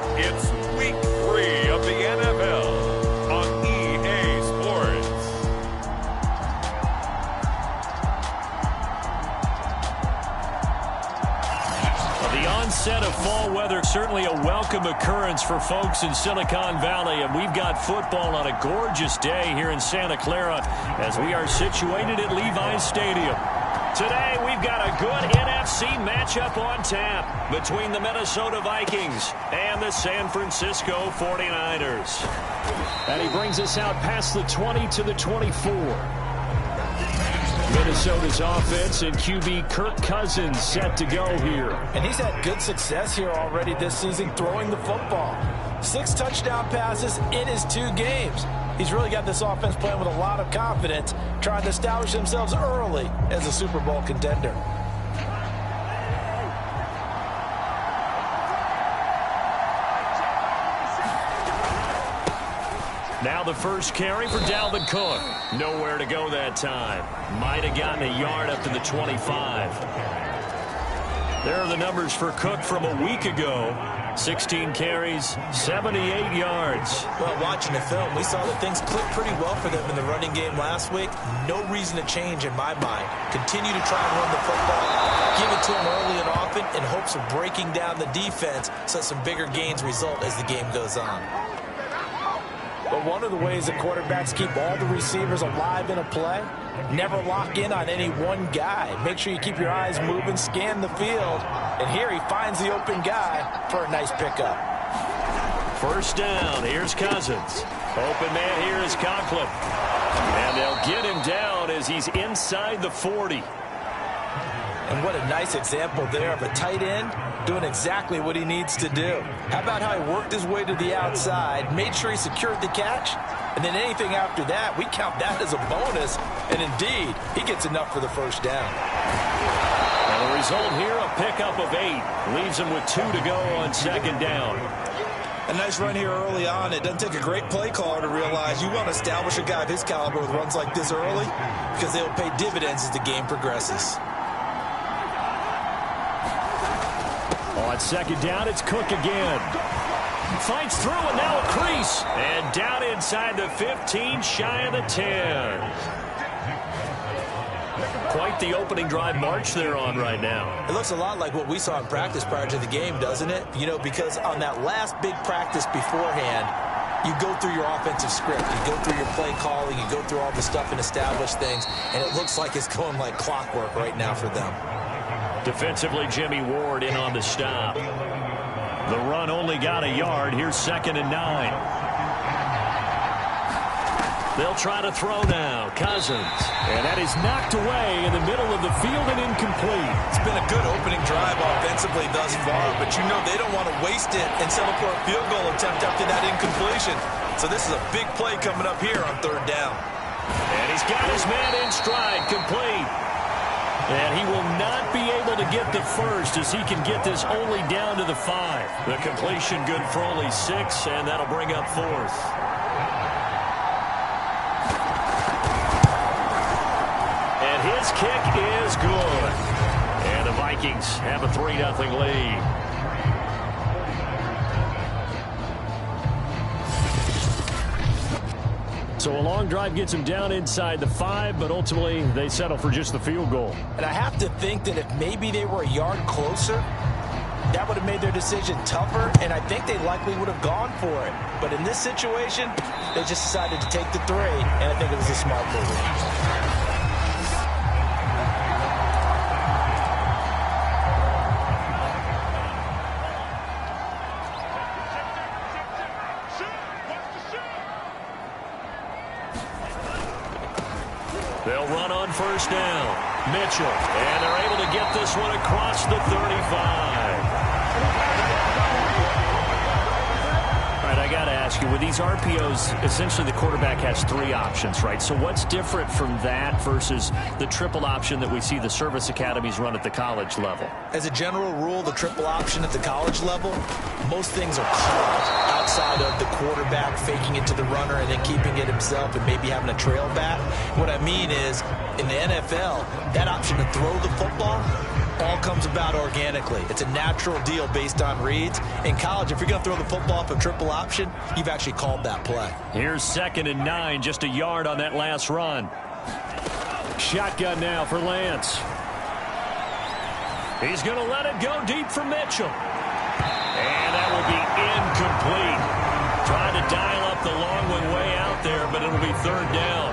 It's week 3 of the NFL on EA Sports. The onset of fall weather, certainly a welcome occurrence for folks in Silicon Valley, and we've got football on a gorgeous day here in Santa Clara as we are situated at Levi's Stadium. Today, we've got a good NFC matchup on tap between the Minnesota Vikings and the San Francisco 49ers. And he brings us out past the 20 to the 24. Minnesota's offense and QB Kirk Cousins set to go here. And he's had good success here already this season throwing the football. 6 touchdown passes in his 2 games. He's really got this offense playing with a lot of confidence, trying to establish themselves early as a Super Bowl contender. Now the first carry for Dalvin Cook. Nowhere to go that time. Might have gotten a yard up to the 25. There are the numbers for Cook from a week ago. 16 carries, 78 yards. Well, watching the film, we saw that things clicked pretty well for them in the running game last week. No reason to change in my mind. Continue to try and run the football, give it to them early and often in hopes of breaking down the defense so some bigger gains result as the game goes on. But one of the ways that quarterbacks keep all the receivers alive in a play, never lock in on any one guy. Make sure you keep your eyes moving, scan the field. And here he finds the open guy for a nice pickup. First down, here's Cousins. Open man here is Conklin. And they'll get him down as he's inside the 40. And what a nice example there of a tight end doing exactly what he needs to do. How about how he worked his way to the outside, made sure he secured the catch, and then anything after that, we count that as a bonus. And indeed, he gets enough for the first down. And the result here, a pickup of 8. Leaves him with 2 to go on second down. A nice run here early on. It doesn't take a great play caller to realize you want to establish a guy of his caliber with runs like this early because they will pay dividends as the game progresses. On second down, it's Cook again. Fights through and now a crease. And down inside the 15, shy of the 10. Quite the opening drive march they're on right now. It looks a lot like what we saw in practice prior to the game, doesn't it? You know, because on that last big practice beforehand, you go through your offensive script. You go through your play calling. You go through all the stuff and establish things. And it looks like it's going like clockwork right now for them. Defensively, Jimmy Ward in on the stop. The run only got a yard. Here's 2nd and 9. They'll try to throw now. Cousins. And that is knocked away in the middle of the field and incomplete. It's been a good opening drive offensively thus far, but you know they don't want to waste it and settle for a field goal attempt after that incompletion. So this is a big play coming up here on 3rd down. And he's got his man in stride, complete. And he will not be able to get the first as he can get this only down to the 5. The completion good for only 6, and that'll bring up 4th. And his kick is good. And the Vikings have a 3-0 lead. So a long drive gets him down inside the 5, but ultimately they settle for just the field goal. And I have to think that if maybe they were a yard closer, that would have made their decision tougher, and I think they likely would have gone for it. But in this situation, they just decided to take the 3, and I think it was a smart move. They'll run on first down. Mitchell. And they're able to get this one across the 35. All right, I got to ask you, with these RPOs, essentially the quarterback has 3 options, right? So what's different from that versus the triple option that we see the service academies run at the college level? As a general rule, the triple option at the college level, most things are called outside of the quarterback faking it to the runner and then keeping it himself and maybe having a trail back. What I mean is, in the NFL, that option to throw the football, all comes about organically. It's a natural deal based on reads. In college, if you're going to throw the football off a triple option, you've actually called that play. Here's 2nd and 9, just a yard on that last run. Shotgun now for Lance. He's going to let it go deep for Mitchell. And that will be incomplete. Trying to dial up the long one way out there, but it'll be 3rd down.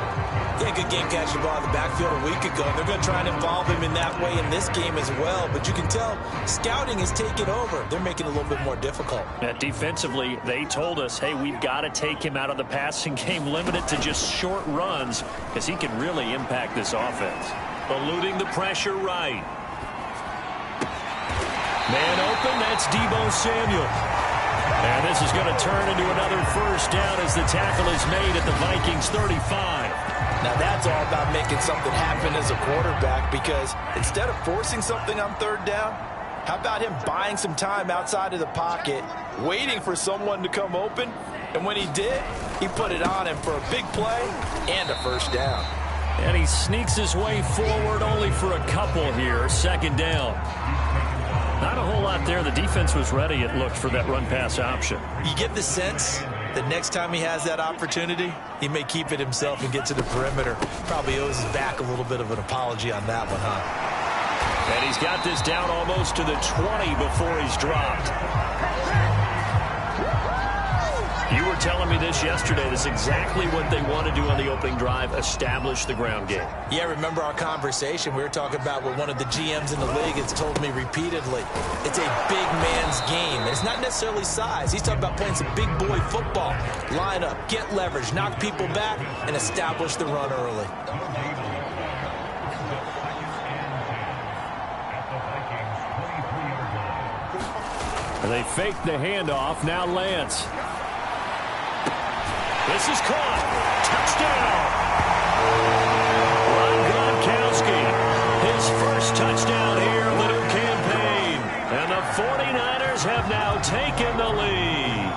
Yeah, good game catching the ball in the backfield a week ago. They're going to try and involve him in that way in this game as well. But you can tell scouting is taking over. They're making it a little bit more difficult. Yeah, defensively, they told us, hey, we've got to take him out of the passing game, limit it to just short runs, because he can really impact this offense. Eluding the pressure right. Man open, that's Deebo Samuel. And this is going to turn into another 1st down as the tackle is made at the Vikings 35. Now that's all about making something happen as a quarterback, because instead of forcing something on 3rd down, how about him buying some time outside of the pocket, waiting for someone to come open, and when he did, he put it on him for a big play and a 1st down. And he sneaks his way forward only for a couple here, 2nd down. Not a whole lot there. The defense was ready, it looked, for that run-pass option. You get the sense that next time he has that opportunity, he may keep it himself and get to the perimeter. Probably owes his back a little bit of an apology on that one, huh? And he's got this down almost to the 20 before he's dropped. You were telling me this yesterday. This is exactly what they want to do on the opening drive, establish the ground game. Yeah, remember our conversation. We were talking about what one of the GMs in the league has told me repeatedly. It's a big man's game. It's not necessarily size. He's talking about playing some big boy football. Line up, get leverage, knock people back, and establish the run early. They fake the handoff. Now Lance. This is caught. Touchdown. Ron Gronkowski. His first touchdown here of the new campaign. And the 49ers have now taken the lead.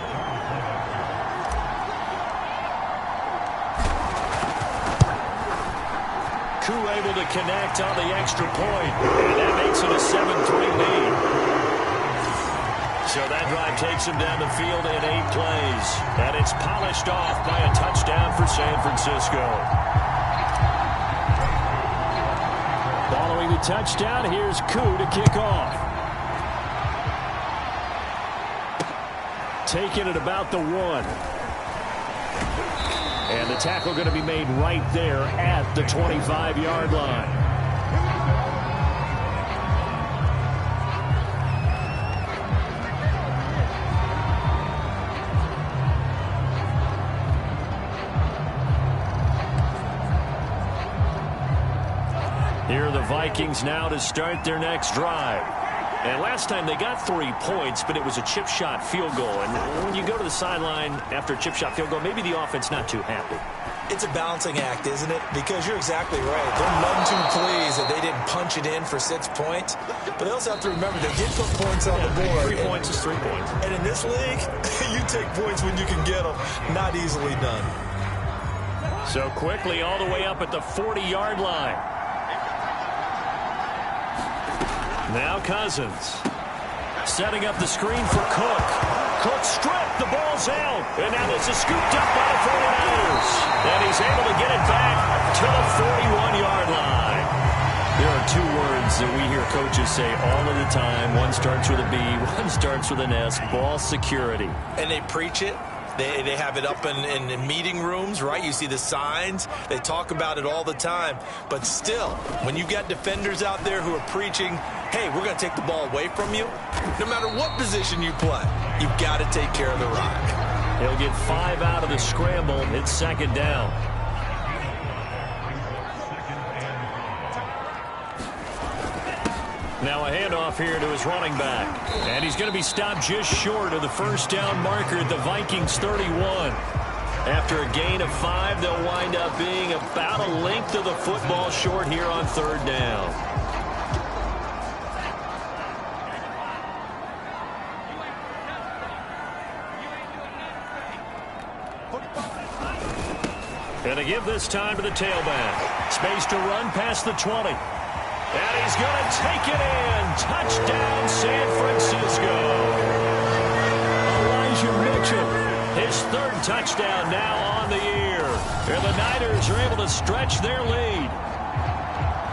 Koo able to connect on the extra point. And that makes it a 7-3 lead. So that drive takes him down the field in 8 plays. And it's polished off by a touchdown for San Francisco. Following the touchdown, here's Koo to kick off. Taking it about the 1. And the tackle going to be made right there at the 25-yard line. Here are the Vikings now to start their next drive. And last time they got 3 points, but it was a chip shot field goal. And when you go to the sideline after a chip shot field goal, maybe the offense not too happy. It's a balancing act, isn't it? Because you're exactly right. They're none too pleased that they didn't punch it in for 6 points. But they also have to remember they did put points on the board. 3 points is 3 points. And in this league, you take points when you can get them. Not easily done. So quickly all the way up at the 40-yard line. Now Cousins. Setting up the screen for Cook. Cook stripped. The ball's out. And now this is scooped up by the 49ers. And he's able to get it back to the 41-yard line. There are 2 words that we hear coaches say all of the time. One starts with a B, one starts with an S. Ball security. And they preach it. They have it up in meeting rooms, right? You see the signs. They talk about it all the time. But still, when you got defenders out there who are preaching, hey, we're going to take the ball away from you, no matter what position you play, you've got to take care of the rock. He'll get 5 out of the scramble. It's 2nd down. Now a handoff here to his running back. And he's going to be stopped just short of the 1st down marker at the Vikings 31. After a gain of 5, they'll wind up being about a length of the football short here on 3rd down. And to give this time to the tailback. Space to run past the 20. And he's going to take it in. Touchdown, San Francisco. Elijah Mitchell, his third touchdown now on the year. And the Niners are able to stretch their lead.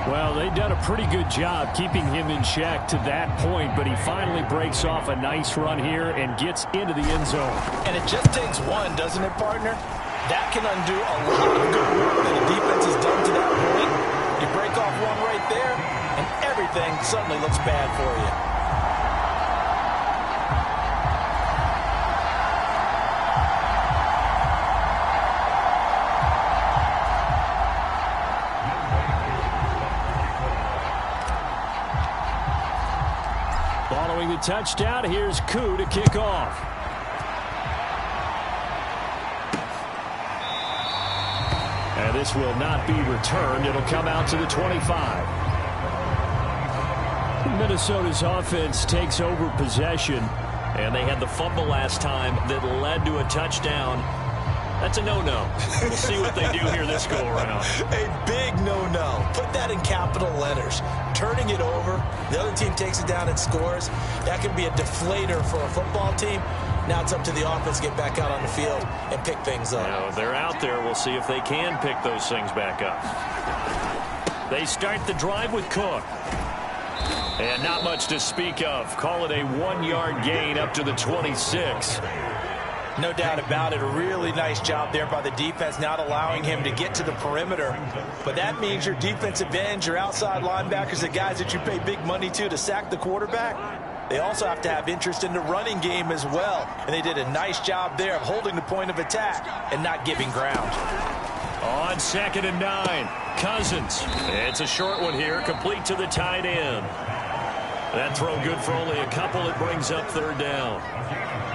Well, they've done a pretty good job keeping him in check to that point, but he finally breaks off a nice run here and gets into the end zone. And it just takes one, doesn't it, partner? That can undo a lot of good work that the defense has done to that point. You break off one right there, and everything suddenly looks bad for you. Following the touchdown, here's Koo to kick off. And this will not be returned. It'll come out to the 25. Minnesota's offense takes over possession. And they had the fumble last time that led to a touchdown. That's a no-no. We'll see what they do here this go-around. A big no-no. Put that in capital letters. Turning it over, the other team takes it down and scores. That can be a deflator for a football team. Now it's up to the offense to get back out on the field and pick things up. Now, they're out there. We'll see if they can pick those things back up. They start the drive with Cook. And not much to speak of. Call it a 1-yard gain up to the 26. No doubt about it. A really nice job there by the defense, not allowing him to get to the perimeter. But that means your defensive ends, your outside linebackers, the guys that you pay big money to sack the quarterback, they also have to have interest in the running game as well. And they did a nice job there of holding the point of attack and not giving ground. On 2nd and 9, Cousins. It's a short one here, complete to the tight end. That throw good for only a couple. It brings up 3rd down.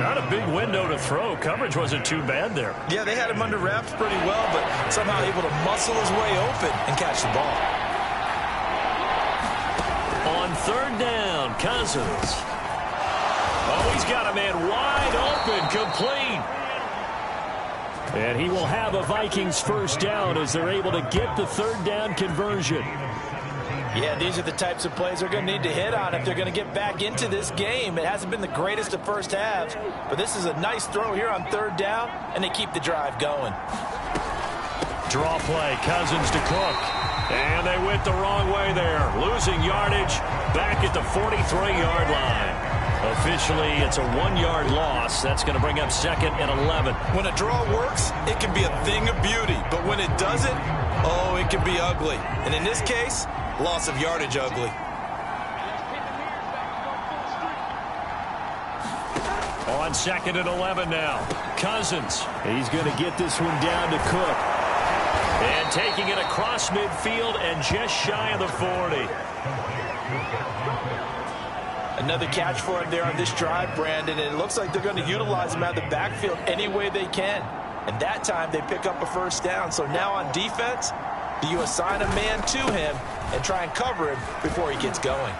Not a big window to throw. Coverage wasn't too bad there. Yeah, they had him under wraps pretty well, but somehow able to muscle his way open and catch the ball. On 3rd down, Cousins. Oh, he's got a man wide open, complete. And he will have a Vikings 1st down as they're able to get the 3rd down conversion. Yeah, these are the types of plays they're going to need to hit on if they're going to get back into this game. It hasn't been the greatest of first halves, but this is a nice throw here on 3rd down, and they keep the drive going. Draw play, Cousins to Cook. And they went the wrong way there. Losing yardage back at the 43-yard line. Officially, it's a 1-yard loss. That's going to bring up 2nd and 11. When a draw works, it can be a thing of beauty. But when it doesn't, oh, it can be ugly. And in this case, loss of yardage ugly. On 2nd and 11 now. Cousins. He's going to get this one down to Cook. And taking it across midfield and just shy of the 40. Another catch for him there on this drive, Brandon, and it looks like they're going to utilize him out of the backfield any way they can. And that time they pick up a 1st down. So now on defense, do you assign a man to him and try and cover him before he gets going?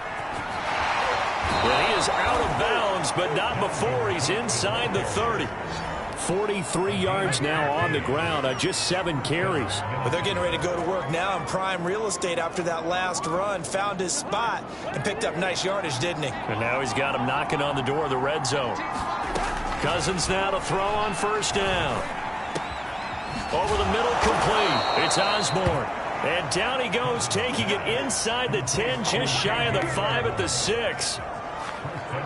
Well, he is out of bounds, but not before he's inside the 30. 43 yards now on the ground on just 7 carries. But they're getting ready to go to work now in prime real estate after that last run. Found his spot and picked up nice yardage, didn't he? And now he's got him knocking on the door of the red zone. Cousins now to throw on 1st down. Over the middle, complete. It's Osborne. And down he goes, taking it inside the 10, just shy of the 5 at the 6.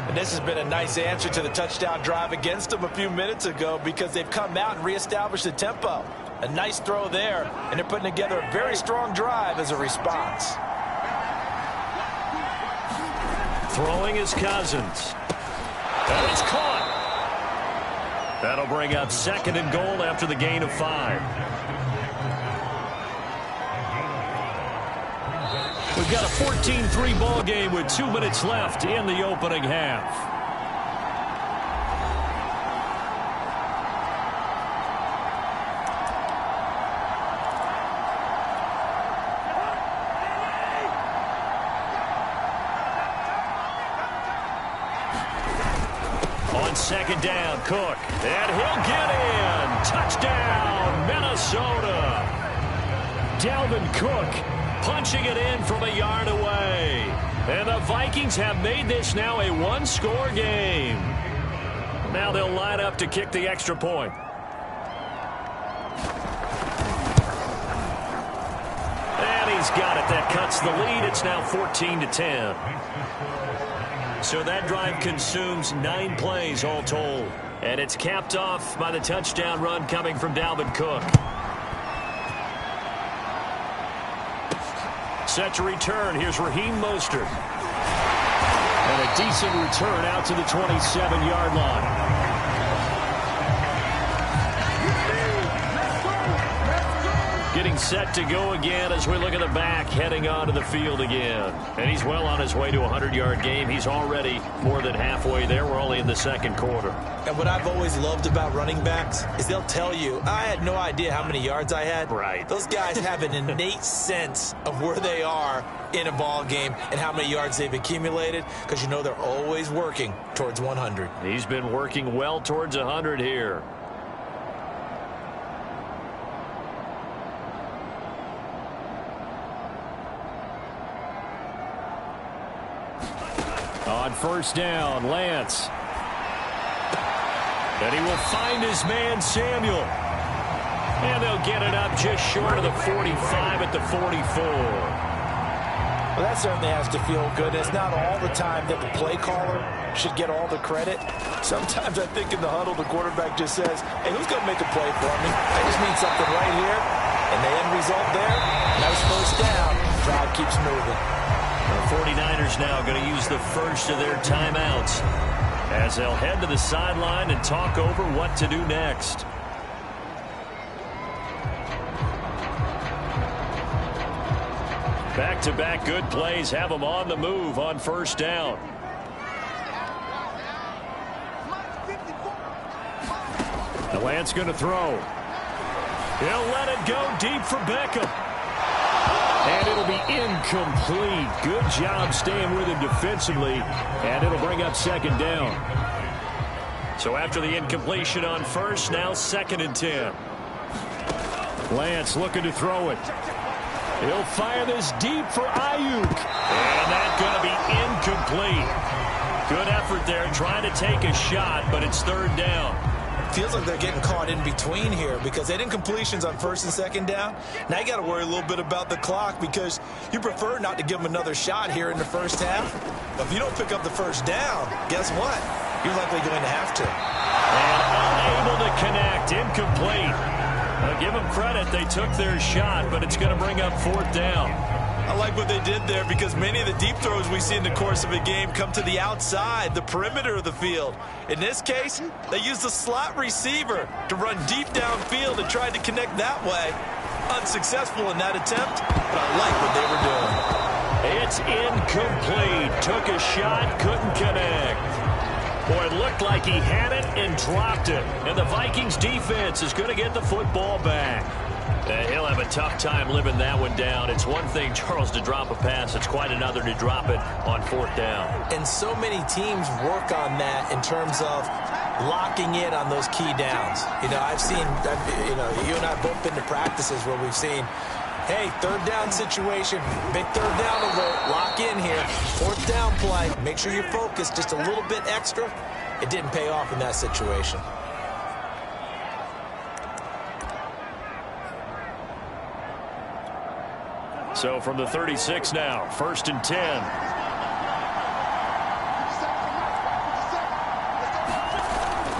And this has been a nice answer to the touchdown drive against them a few minutes ago because they've come out and reestablished the tempo. A nice throw there, and they're putting together a very strong drive as a response. Throwing is Cousins. And it's caught. That'll bring up 2nd and goal after the gain of 5. We've got a 14-3 ball game with 2 minutes left in the opening half. On 2nd down, Cook. And he'll get in. Touchdown, Minnesota. Dalvin Cook punching it in from a yard away. And the Vikings have made this now a one-score game. Now they'll line up to kick the extra point. And he's got it. That cuts the lead. It's now 14-10. So that drive consumes 9 plays all told. And it's capped off by the touchdown run coming from Dalvin Cook. Set to return. Here's Raheem Mostert. And a decent return out to the 27-yard line. Getting set to go again as we look at the back, heading onto the field again. And he's well on his way to a 100-yard game. He's already more than halfway there. We're only in the second quarter. And what I've always loved about running backs is they'll tell you, I had no idea how many yards I had. Right. Those guys have an innate sense of where they are in a ball game and how many yards they've accumulated, because you know they're always working towards 100. He's been working well towards 100 here. On first down, Lance. And he will find his man, Samuel. And they'll get it up just short of the 45 at the 44. Well, that certainly has to feel good. It's not all the time that the play caller should get all the credit. Sometimes I think in the huddle, the quarterback just says, hey, who's going to make a play for me? I just need something right here. And the end result there, nice first down. Drive keeps moving. The 49ers now going to use the first of their timeouts as they'll head to the sideline and talk over what to do next. Back-to-back good plays have them on the move on first down. The Lance going to throw. He'll let it go deep for Beckham. And it'll be incomplete. Good job staying with him defensively. And it'll bring up second down. So after the incompletion on first, now 2nd and 10. Lance looking to throw it. He'll fire this deep for Ayuk. And that's going to be incomplete. Good effort there trying to take a shot, but it's 3rd down. Feels like they're getting caught in between here because they had incompletions on 1st and 2nd down. Now you got to worry a little bit about the clock because you prefer not to give them another shot here in the first half. But if you don't pick up the first down, guess what? You're likely going to have to. And unable to connect. Incomplete. Give them credit. They took their shot, but it's going to bring up 4th down. I like what they did there because many of the deep throws we see in the course of a game come to the outside, the perimeter of the field. In this case, they used the slot receiver to run deep downfield and tried to connect that way. Unsuccessful in that attempt, but I like what they were doing. It's incomplete. Took a shot, couldn't connect. Boy, it looked like he had it and dropped it. And the Vikings defense is going to get the football back. He'll have a tough time living that one down. It's one thing, Charles, to drop a pass. It's quite another to drop it on 4th down. And so many teams work on that in terms of locking in on those key downs. You know, I've seen, you and I have both been to practices where we've seen, hey, 3rd down situation, big 3rd down alert, lock in here, 4th down play, make sure you're focused just a little bit extra. It didn't pay off in that situation. So from the 36 now, 1st and 10.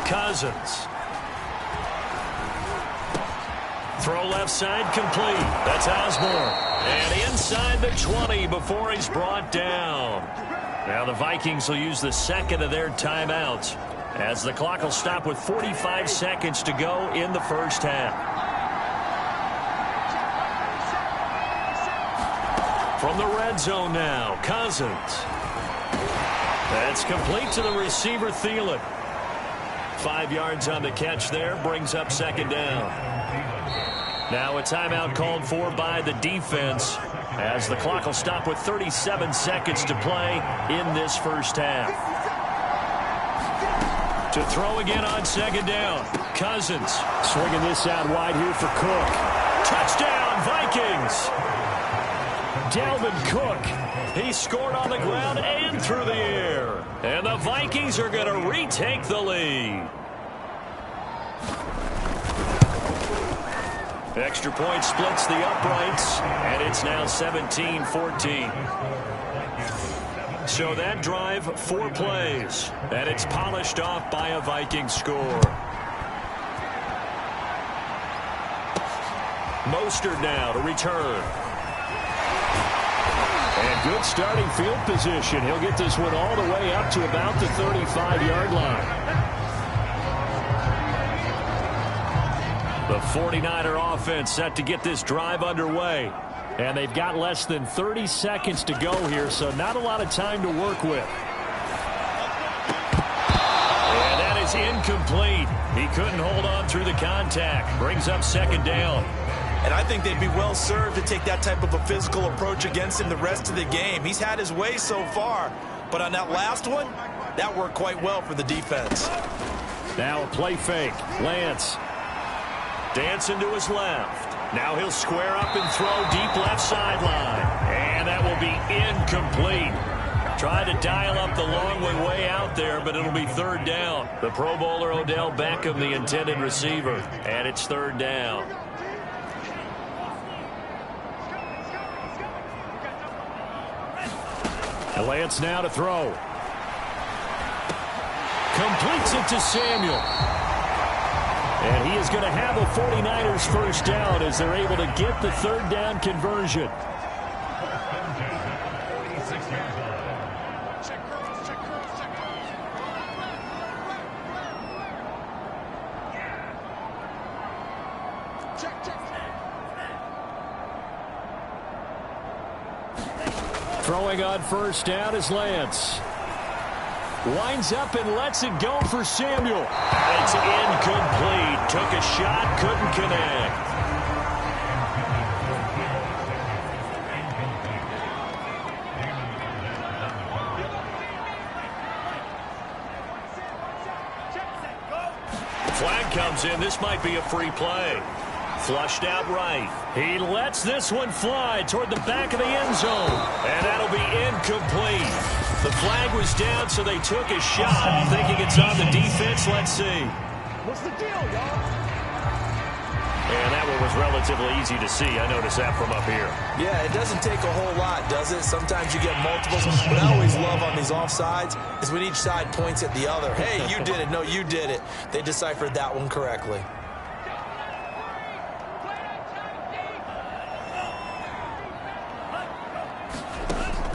Cousins. Throw left side complete. That's Osborne. And inside the 20 before he's brought down. Now the Vikings will use the 2nd of their timeouts as the clock will stop with 45 seconds to go in the first half. From the red zone now, Cousins. That's complete to the receiver, Thielen. 5 yards on the catch there, brings up 2nd down. Now a timeout called for by the defense as the clock will stop with 37 seconds to play in this first half. To throw again on 2nd down, Cousins. Swinging this out wide here for Cook. Touchdown, Vikings! Dalvin Cook. He scored on the ground and through the air. And the Vikings are going to retake the lead. Extra point splits the uprights, and it's now 17-14. So that drive, 4 plays, and it's polished off by a Viking score. Mostert now to return. And good starting field position. He'll get this one all the way up to about the 35-yard line. The 49er offense set to get this drive underway. And they've got less than 30 seconds to go here, so not a lot of time to work with. And that is incomplete. He couldn't hold on through the contact. Brings up second down. And I think they'd be well served to take that type of a physical approach against him the rest of the game. He's had his way so far, but on that last one, that worked quite well for the defense. Now a play fake. Lance dancing to his left. Now he'll square up and throw deep left sideline. And that will be incomplete. Tried to dial up the long one way out there, but it'll be third down. The Pro Bowler Odell Beckham, the intended receiver. And it's third down. And Lance now to throw. Completes it to Samuel. And he is going to have a 49ers first down as they're able to get the third down conversion. Throwing on first down is Lance. Winds up and lets it go for Samuel. It's incomplete. Took a shot, couldn't connect. Flag comes in. This might be a free play. Flushed out right. He lets this one fly toward the back of the end zone. And that'll be incomplete. The flag was down, so they took a shot, thinking it's on the defense. Let's see. What's the deal, y'all? And that one was relatively easy to see. I noticed that from up here. Yeah, it doesn't take a whole lot, does it? Sometimes you get multiples. What I always love on these offsides is when each side points at the other. Hey, you did it. No, you did it. They deciphered that one correctly.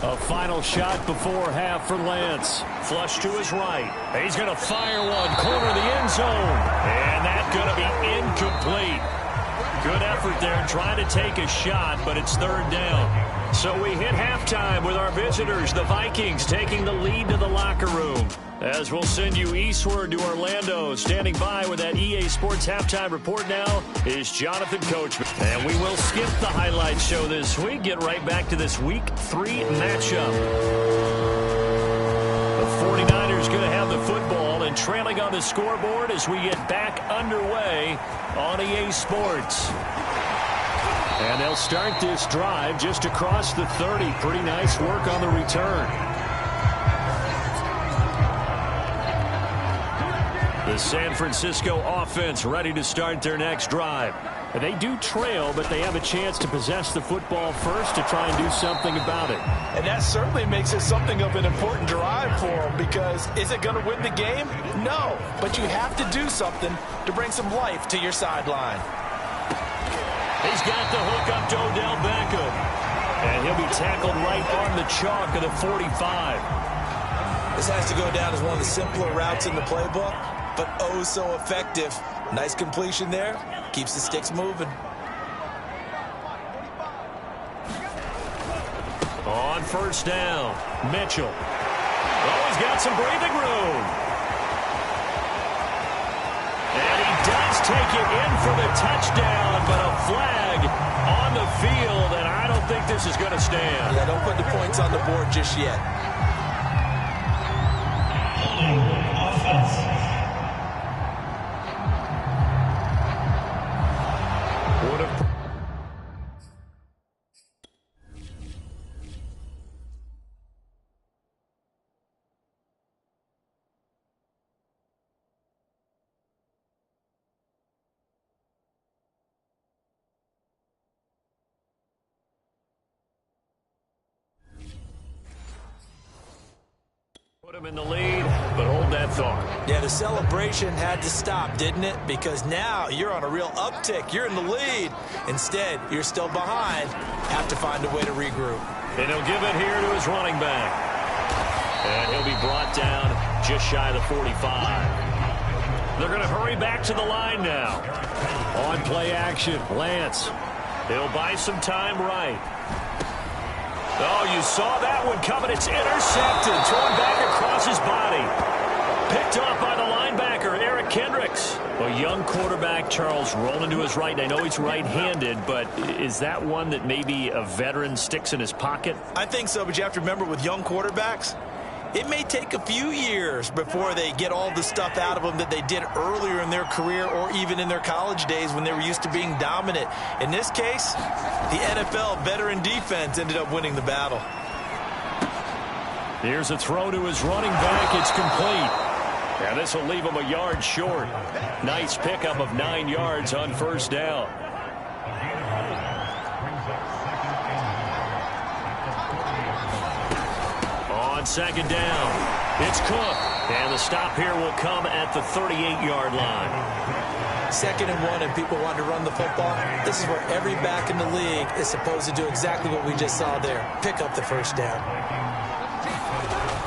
A final shot before half for Lance. Flush to his right. He's going to fire one. Corner of the end zone. And that's going to be incomplete. Good effort there trying to take a shot, but it's third down. So we hit halftime with our visitors, the Vikings, taking the lead to the locker room. As we'll send you eastward to Orlando. Standing by with that EA Sports halftime report now is Jonathan Coachman. And we will skip the highlight show this week. Get right back to this Week 3 matchup. The 49ers going to have the football and trailing on the scoreboard as we get back underway on EA Sports. And they'll start this drive just across the 30. Pretty nice work on the return. The San Francisco offense ready to start their next drive. They do trail, but they have a chance to possess the football first to try and do something about it. And that certainly makes it something of an important drive for them, because is it going to win the game? No, but you have to do something to bring some life to your sideline. He's got the hook up to Odell Beckham. And he'll be tackled right on the chalk of the 45. This has to go down as one of the simpler routes in the playbook, but oh so effective. Nice completion there. Keeps the sticks moving. On first down, Mitchell. Oh, he's got some breathing room. And he does take it in for the touchdown, but a flag on the field, and I don't think this is going to stand. Yeah, don't put the points on the board just yet. Put him in the lead, but hold that thought. Yeah, the celebration had to stop, didn't it? Because now you're on a real uptick. You're in the lead. Instead, you're still behind. Have to find a way to regroup. And he'll give it here to his running back. And he'll be brought down just shy of the 45. They're going to hurry back to the line now. On play action, Lance. He'll buy some time right. Oh, you saw that one coming. It's intercepted. Thrown back across his body. Picked off by the linebacker, Eric Kendricks. A young quarterback, Charles, rolling to his right. I know he's right-handed, but is that one that maybe a veteran sticks in his pocket? I think so, but you have to remember with young quarterbacks, it may take a few years before they get all the stuff out of them that they did earlier in their career or even in their college days when they were used to being dominant. In this case, the NFL veteran defense ended up winning the battle. Here's a throw to his running back. It's complete. And this will leave him a yard short. Nice pickup of 9 yards on first down. On second down, it's Cook. And the stop here will come at the 38-yard line. 2nd and 1, and people want to run the football. This is where every back in the league is supposed to do exactly what we just saw there. Pick up the first down.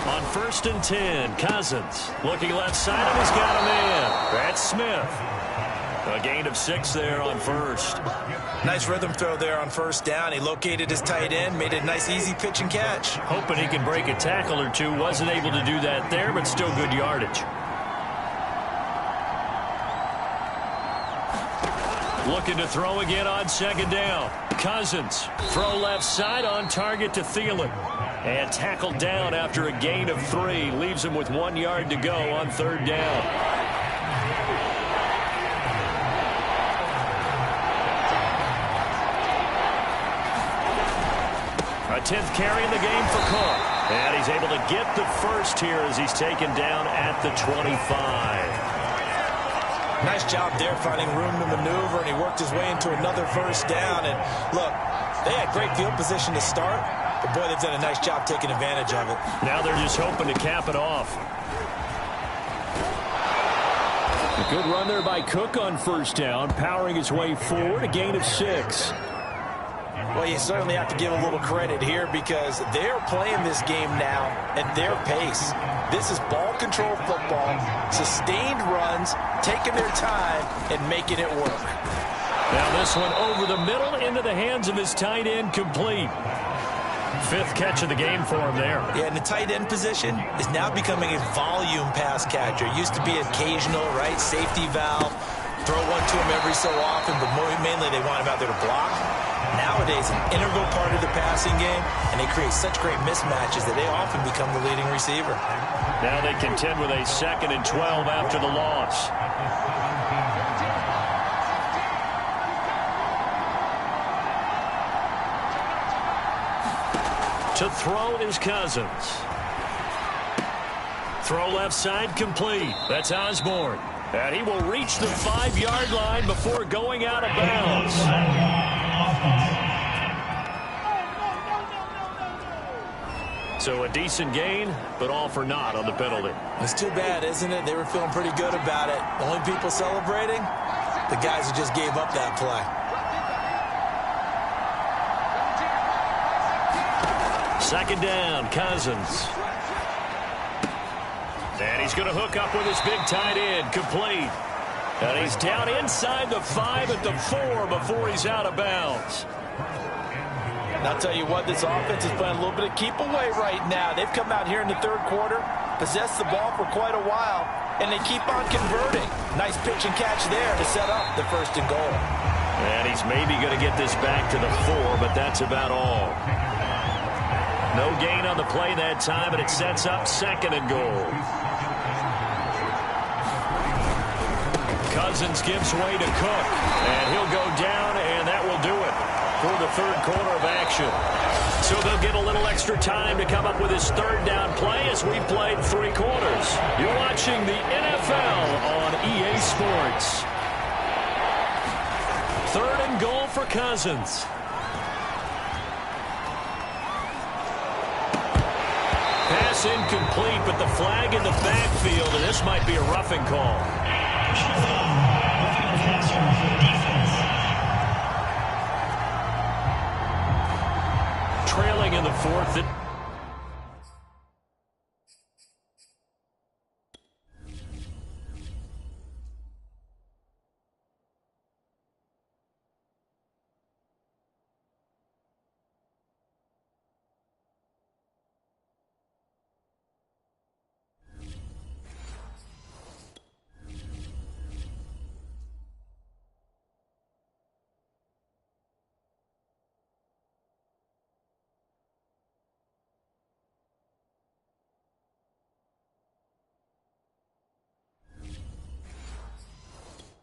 On 1st and 10, Cousins looking left side, and he's got a man. That's Smith. A gain of 6 there on first. Nice rhythm throw there on first down. He located his tight end, made a nice easy pitch and catch. Hoping he can break a tackle or two. Wasn't able to do that there, but still good yardage. Looking to throw again on second down. Cousins, throw left side on target to Thielen. And tackled down after a gain of 3. Leaves him with 1 yard to go on third down. A 10th carry in the game for Cook. And he's able to get the first here as he's taken down at the 25. Nice job there finding room to maneuver, and he worked his way into another first down. And look, they had great field position to start, but boy, they've done a nice job taking advantage of it. Now they're just hoping to cap it off. A good run there by Cook on first down, powering his way forward, a gain of 6. Well, you certainly have to give a little credit here because they're playing this game now at their pace. This is ball control football, sustained runs, taking their time and making it work. Now this one over the middle into the hands of his tight end, complete. 5th catch of the game for him there. Yeah, and the tight end position is now becoming a volume pass catcher. Used to be occasional, right, safety valve, throw one to him every so often, but mainly they want him out there to block. Nowadays, an integral part of the passing game, and they create such great mismatches that they often become the leading receiver. Now they contend with a 2nd and 12 after the loss. To throw is Cousins. Throw left side, complete. That's Osborne. And he will reach the 5-yard line before going out of bounds. So a decent gain, but all for naught on the penalty. It's too bad, isn't it? They were feeling pretty good about it. The only people celebrating, the guys who just gave up that play. 2nd down, Cousins. And he's going to hook up with his big tight end, complete. And he's down inside the 5 at the 4 before he's out of bounds. And I'll tell you what, this offense is playing a little bit of keep away right now. They've come out here in the 3rd quarter, possessed the ball for quite a while, and they keep on converting. Nice pitch and catch there to set up the 1st and goal. And he's maybe going to get this back to the 4, but that's about all. No gain on the play that time, and it sets up 2nd and goal. Cousins gives way to Cook, and he'll go down, and that will do it for the 3rd quarter of action. So they'll get a little extra time to come up with his 3rd down play as we played 3 quarters. You're watching the NFL on EA Sports. 3rd and goal for Cousins. Pass Pass incomplete, but the flag in the backfield, and this might be a roughing call. Trailing in the fourth.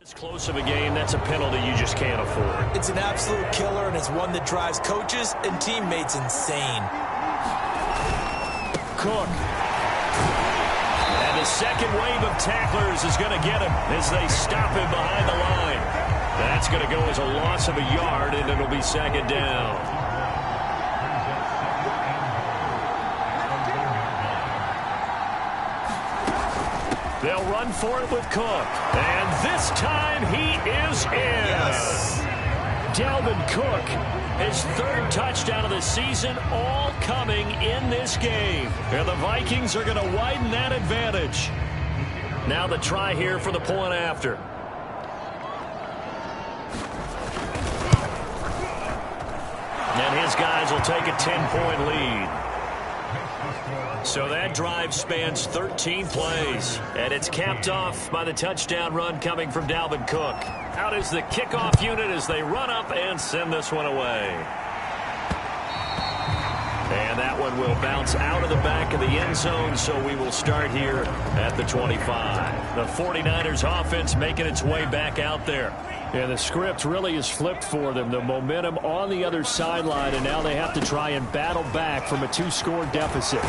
It's close of a game. That's a penalty you just can't afford. It's an absolute killer, and it's one that drives coaches and teammates insane. Cook. And the second wave of tacklers is going to get him as they stop him behind the line. That's going to go as a loss of a yard, and it'll be second down. They'll run for it with Cook. And this time he is in. Yes. Dalvin Cook, his third touchdown of the season, all coming in this game. And the Vikings are going to widen that advantage. Now the try here for the point after. And his guys will take a 10-point lead. So that drive spans 13 plays, and it's capped off by the touchdown run coming from Dalvin Cook. Out is the kickoff unit as they run up and send this one away. And that one will bounce out of the back of the end zone, so we will start here at the 25. The 49ers offense making its way back out there. Yeah, the script really is flipped for them. The momentum on the other sideline, and now they have to try and battle back from a 2-score deficit.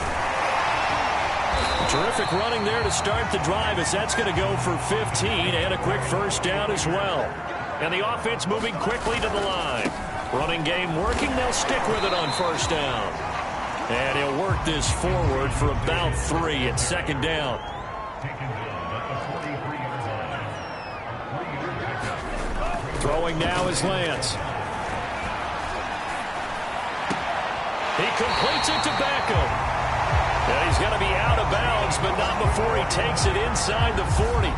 Terrific running there to start the drive, as that's going to go for 15 and a quick first down as well. And the offense moving quickly to the line. Running game working. They'll stick with it on first down. And he'll work this forward for about 3 at second down. Throwing now is Lance. He completes it to Beckham. And he's going to be out of bounds, but not before he takes it inside the 40.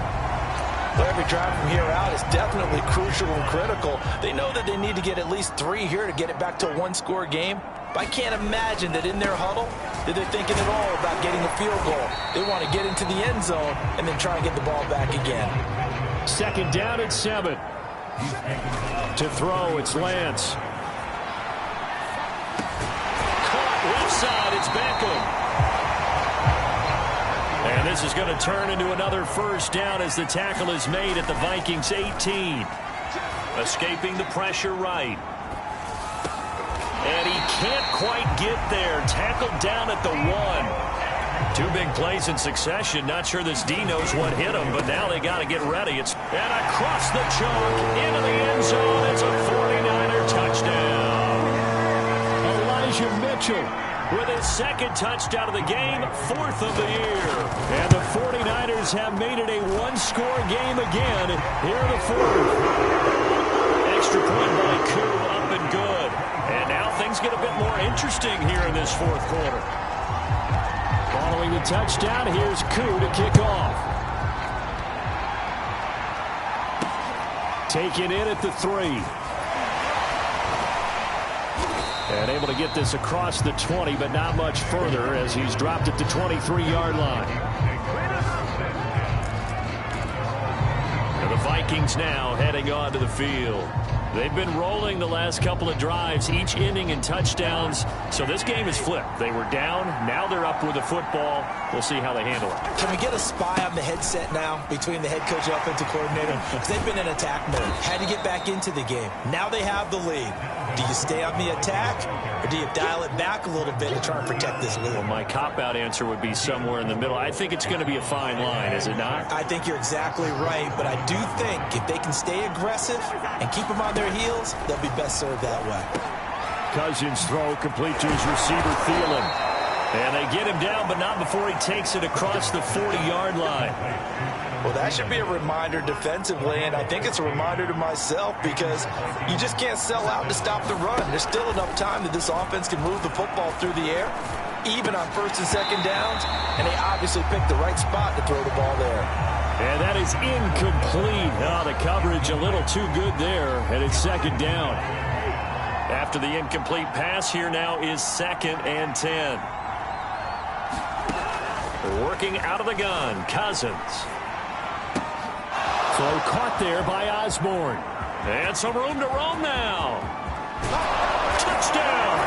Every drive from here out is definitely crucial and critical. They know that they need to get at least 3 here to get it back to a 1-score game. But I can't imagine that in their huddle that they're thinking at all about getting a field goal. They want to get into the end zone and then try and get the ball back again. Second down at 7. To throw, it's Lance. Caught left side, it's Beckham. And this is going to turn into another first down as the tackle is made at the Vikings 18. Escaping the pressure right. And he can't quite get there. Tackled down at the 1. 2 big plays in succession. Not sure this D knows what hit him, but now they got to get ready. And across the chalk into the end zone. It's a 49er touchdown. Elijah Mitchell with his second touchdown of the game, 4th of the year. And the 49ers have made it a 1-score game again here in the 4th. Extra point by Koo, up and good. And now things get a bit more interesting here in this 4th quarter. Following the touchdown, here's Koo to kick off. Taken in at the 3. And able to get this across the 20, but not much further as he's dropped it to 23-yard line. And the Vikings now heading onto the field. They've been rolling the last couple of drives, each ending in touchdowns. So this game is flipped. They were down. Now they're up with the football. We'll see how they handle it. Can we get a spy on the headset now between the head coach and offensive coordinator? Because they've been in attack mode. Had to get back into the game. Now they have the lead. Do you stay on the attack, or do you dial it back a little bit to try and protect this lead? Well, my cop-out answer would be somewhere in the middle. I think it's going to be a fine line, is it not? I think you're exactly right, but I do think if they can stay aggressive and keep them on their heels, they'll be best served that way. Cousins throw complete to his receiver, Thielen. And they get him down, but not before he takes it across the 40-yard line. Well, that should be a reminder defensively, and I think it's a reminder to myself because you just can't sell out to stop the run. There's still enough time that this offense can move the football through the air, even on first and second downs, and they obviously picked the right spot to throw the ball there. And that is incomplete. Oh, the coverage a little too good there, and it's second down. After the incomplete pass, here now is 2nd and 10. Working out of the gun, Cousins. Throw caught there by Osborne. And some room to roam now. Touchdown!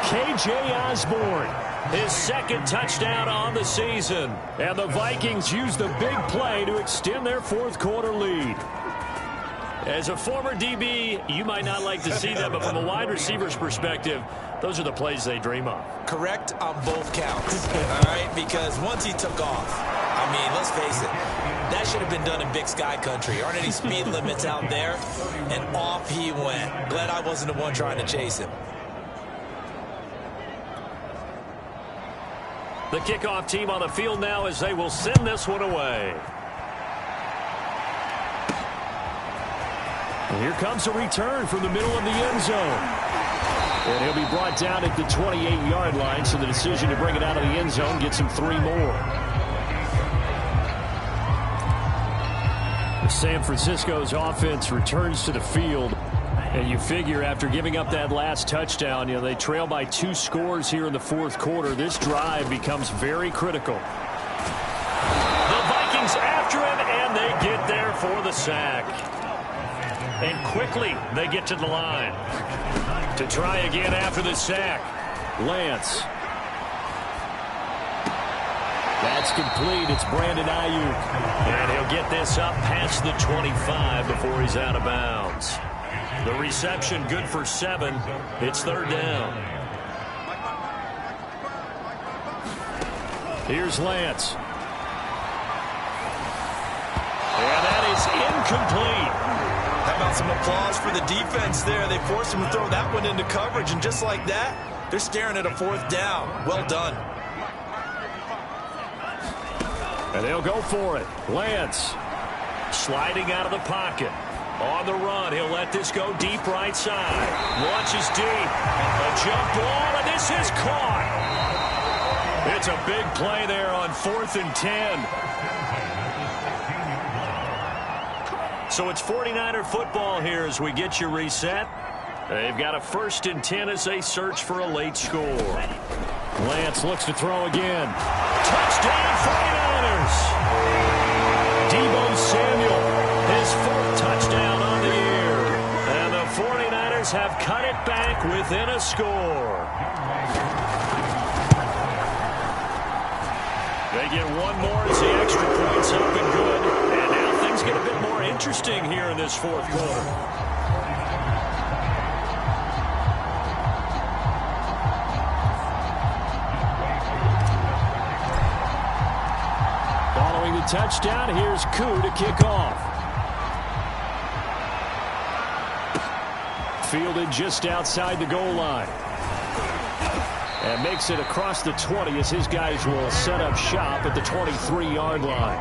K.J. Osborne. His 2nd touchdown on the season. And the Vikings use the big play to extend their 4th quarter lead. As a former DB, you might not like to see that, but from a wide receiver's perspective, those are the plays they dream of. Correct on both counts, all right? Because once he took off, I mean, let's face it, that should have been done in Big Sky country. Aren't any speed limits out there? And off he went. Glad I wasn't the one trying to chase him. The kickoff team on the field now as they will send this one away. And here comes a return from the middle of the end zone. And he'll be brought down at the 28-yard line, so the decision to bring it out of the end zone gets him 3 more. San Francisco's offense returns to the field. And you figure after giving up that last touchdown, you know, they trail by 2 scores here in the 4th quarter. This drive becomes very critical. The Vikings after him, and they get there for the sack. And quickly they get to the line. To try again after the sack. Lance. That's complete. It's Brandon Ayuk. And he'll get this up past the 25 before he's out of bounds. The reception good for 7. It's 3rd down. Here's Lance. And that is incomplete. How about some applause for the defense there? They forced him to throw that one into coverage, and just like that, they're staring at a 4th down. Well done. And they'll go for it. Lance sliding out of the pocket. On the run, he'll let this go deep right side. Launches deep. A jump ball, and this is caught. It's a big play there on 4th and 10. So it's 49er football here as we get you reset. They've got a 1st and 10 as they search for a late score. Lance looks to throw again. Touchdown 49ers! Deebo Samuel, his 4th touchdown on the year. And the 49ers have cut it back within a score. They get 1 more as the extra point's up and good. And now things get a bit more interesting here in this 4th quarter. Following the touchdown, here's Koo to kick off. Fielded just outside the goal line. And makes it across the 20 as his guys will set up shop at the 23-yard line.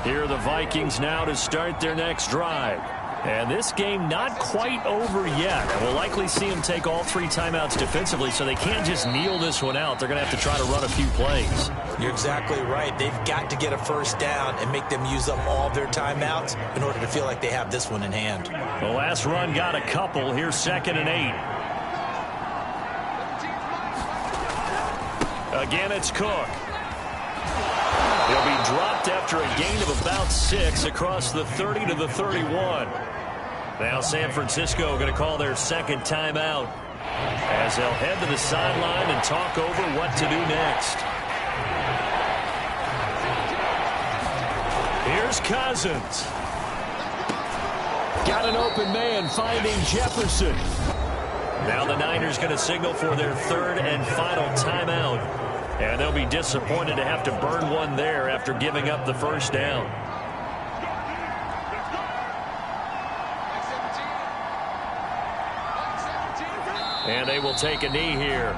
Here are the Vikings now to start their next drive. And this game not quite over yet. And we'll likely see them take all 3 timeouts defensively, so they can't just kneel this one out. They're going to have to try to run a few plays. You're exactly right. They've got to get a 1st down and make them use up all their timeouts in order to feel like they have this one in hand. The last run got a couple. Here's 2nd and 8. Again, it's Cook. He'll be dropped after a gain of about 6 across the 30 to the 31. Now San Francisco going to call their 2nd timeout as they'll head to the sideline and talk over what to do next. Here's Cousins. Got an open man finding Jefferson. Now the Niners going to signal for their 3rd and final timeout. And they'll be disappointed to have to burn one there after giving up the 1st down. And they will take a knee here.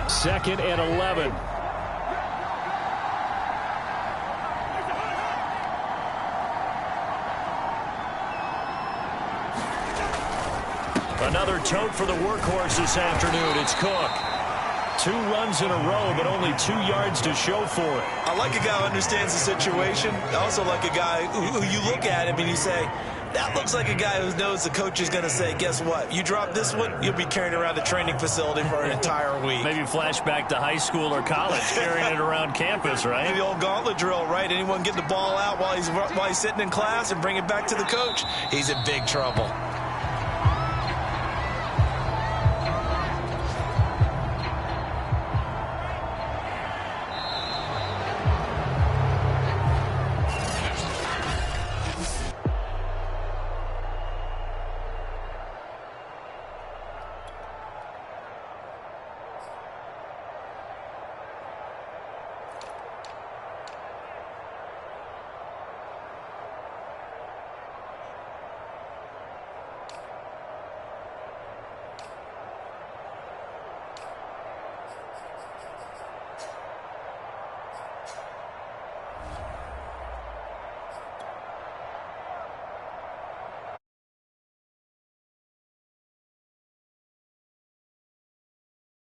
Second and 11. Another tote for the workhorse this afternoon. It's Cook. 2 runs in a row, but only 2 yards to show for it. I like a guy who understands the situation. I also like a guy who you look at him and you say, that looks like a guy who knows the coach is going to say, guess what? You drop this one, you'll be carrying around the training facility for an entire week. Maybe flashback to high school or college, carrying it around campus, right? The old gauntlet drill, right? Anyone get the ball out while he's sitting in class and bring it back to the coach, he's in big trouble.